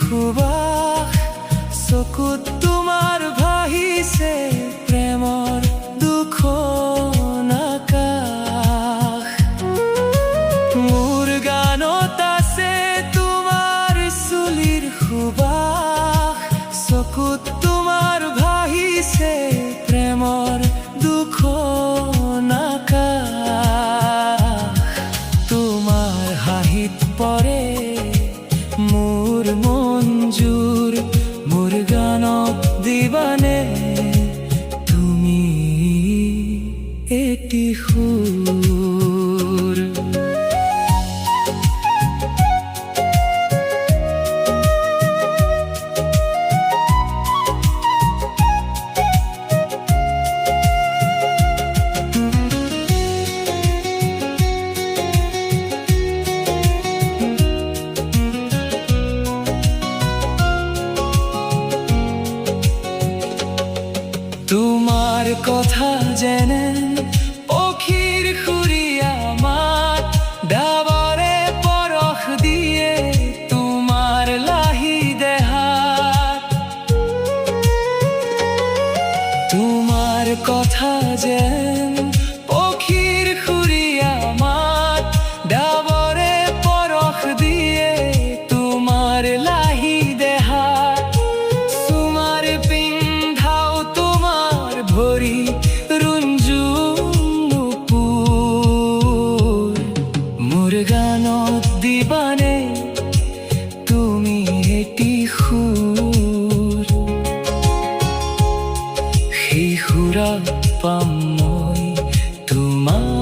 সুবাস চকুত তোমাৰ ভাহিছে প্ৰেমৰ দুখন আকাশ মোৰ গানত আছে তোমাৰ চুলিৰ সুবাস চকুত তোমাৰ ভাহিছে প্ৰেমৰ দুখন আকাশ তোমাৰ হাঁহিত পৰে মোৰ মঞ্জুৰ মোৰ গানত দিবানে তুমি এটি সুৰ তোমাৰ কথা যেনে পক্ষীৰ সুৰীয়া মাত ডাবৰে পৰশ দিয়ে তোমাৰ লাহি দেহাত তোমাৰ কথা যেন পক্ষীৰ সুৰীয়া মাত ডাবৰে পৰশ দিয়ে তোমাৰ লাহি দেহাত তোমাৰ পিন্ধাও তোমাৰ ভৰি ৰুঞ্জুপুৰ মোৰ গানত দিবানে তুমি এটি সুৰ সেই সুৰত পাম মই তোমাৰ